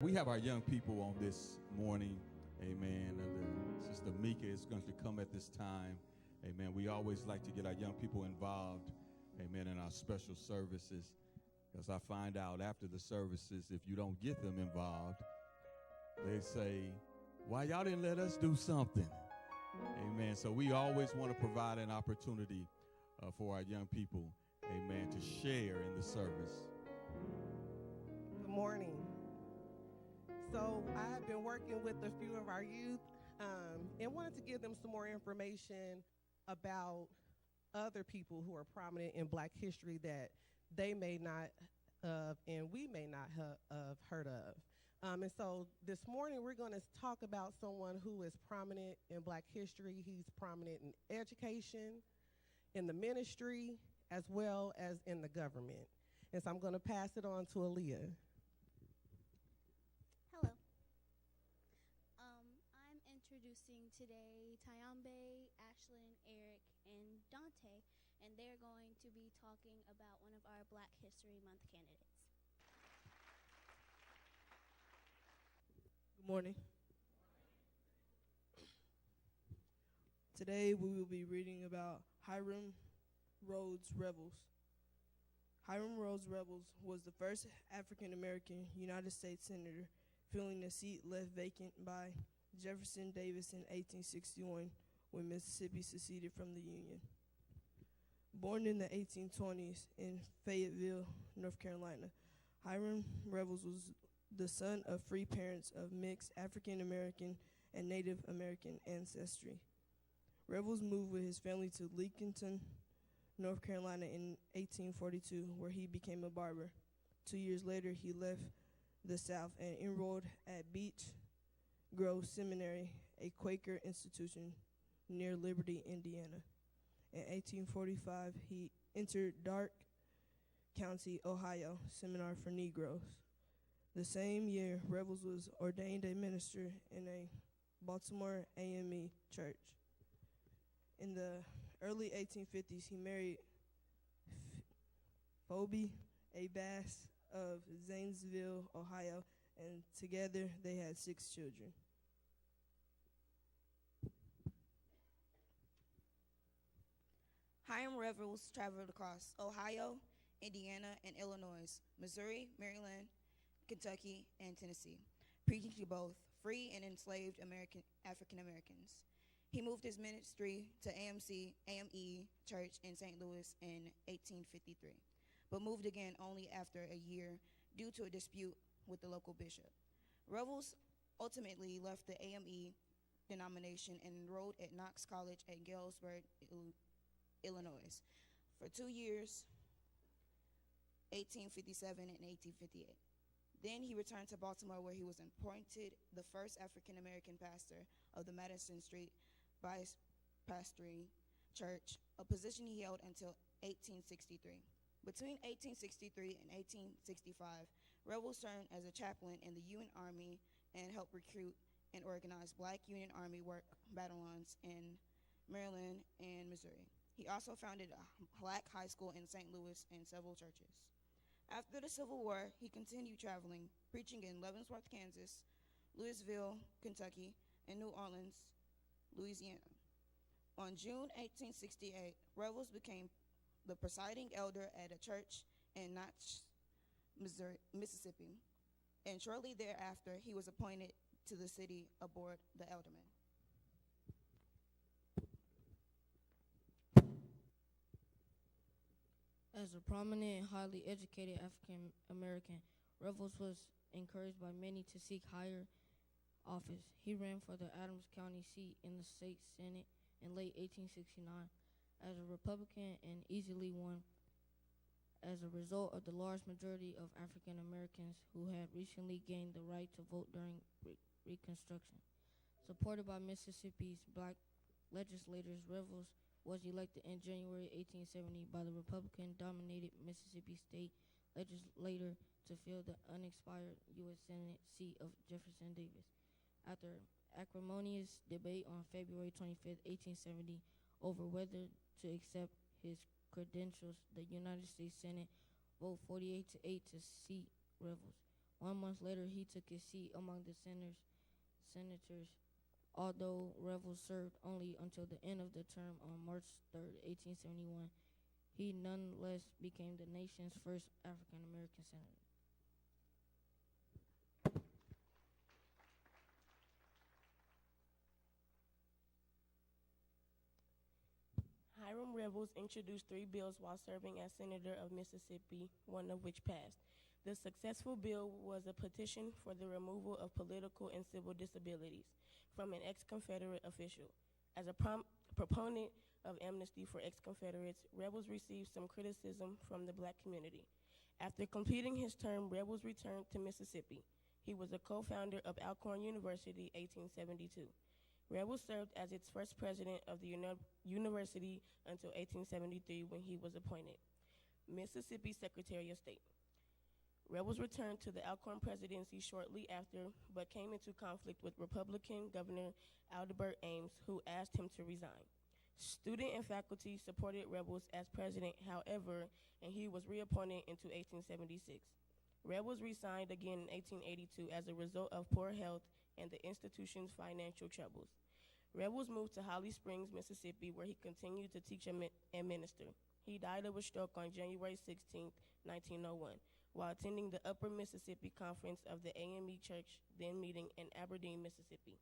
We have our young people on this morning. Amen. Sister Mika is going to come at this time. Amen. We always like to get our young people involved. Amen. In our special services. Because I find out after the services, if you don't get them involved, they say, why y'all didn't let us do something? Amen. So we always want to provide an opportunity for our young people, amen, to share in the service. Good morning. So I have been working with a few of our youth and wanted to give them some more information about other people who are prominent in Black history that they may not have and we may not have heard of. And so this morning we're going to talk about someone who is prominent in Black history. He's prominent in education, in the ministry, as well as in the government. And so I'm going to pass it on to Aaliyah. Hello. I'm introducing today Tyambe, Ashlyn, Eric, and Dante, and they're going to be talking about one of our Black History Month candidates. Good morning. Today we will be reading about Hiram Rhodes Revels. Hiram Rhodes Revels was the first African-American United States senator, filling a seat left vacant by Jefferson Davis in 1861 when Mississippi seceded from the Union. Born in the 1820s in Fayetteville, North Carolina, Hiram Revels was the son of free parents of mixed African-American and Native American ancestry. Revels moved with his family to Lincolnton, North Carolina in 1842, where he became a barber. 2 years later, he left the South and enrolled at Beech Grove Seminary, a Quaker institution near Liberty, Indiana. In 1845, he entered Darke County, Ohio, Seminar for Negroes. The same year, Revels was ordained a minister in a Baltimore AME church. In the early 1850s, he married Phoebe, a Bass of Zanesville, Ohio, and together they had 6 children. Hiram Revels traveled across Ohio, Indiana, and Illinois, Missouri, Maryland, Kentucky, and Tennessee, preaching to both free and enslaved African Americans. He moved his ministry to AME Church in St. Louis in 1853, but moved again only after a year due to a dispute with the local bishop. Revels ultimately left the AME denomination and enrolled at Knox College at Galesburg, Illinois, for 2 years, 1857 and 1858. Then he returned to Baltimore, where he was appointed the first African-American pastor of the Madison Street Presbyterian Church, a position he held until 1863. Between 1863 and 1865, Revels served as a chaplain in the Union Army and helped recruit and organize Black Union Army work battalions in Maryland and Missouri. He also founded a Black high school in St. Louis and several churches. After the Civil War, he continued traveling, preaching in Leavenworth, Kansas, Louisville, Kentucky, and New Orleans, Louisiana. On June 1868, Revels became the presiding elder at a church in Notch, Mississippi, and shortly thereafter, he was appointed to the city aboard the alderman. As a prominent and highly educated African American, Revels was encouraged by many to seek higher office. He ran for the Adams County seat in the state Senate in late 1869 as a Republican and easily won as a result of the large majority of African Americans who had recently gained the right to vote during Reconstruction. Supported by Mississippi's Black legislators, Revels was elected in January 1870 by the Republican-dominated Mississippi State Legislature to fill the unexpired U.S. Senate seat of Jefferson Davis. After acrimonious debate on February 25, 1870, over whether to accept his credentials, the United States Senate voted 48-8 to seat Revels. 1 month later, he took his seat among the senators. Although Revels served only until the end of the term on March 3, 1871, he nonetheless became the nation's first African American senator. Hiram Revels introduced 3 bills while serving as Senator of Mississippi, one of which passed. The successful bill was a petition for the removal of political and civil disabilities from an ex-Confederate official. As a proponent of amnesty for ex-Confederates, Revels received some criticism from the black community. After completing his term, Revels returned to Mississippi. He was a co-founder of Alcorn University, 1872. Revels served as its first president of the university until 1873 when he was appointed Mississippi Secretary of State. Revels returned to the Alcorn presidency shortly after, but came into conflict with Republican Governor Adelbert Ames, who asked him to resign. Student and faculty supported Revels as president, however, and he was reappointed into 1876. Revels resigned again in 1882 as a result of poor health and the institution's financial troubles. Revels moved to Holly Springs, Mississippi, where he continued to teach and minister. He died of a stroke on January 16, 1901, while attending the Upper Mississippi Conference of the AME Church, then meeting in Aberdeen, Mississippi.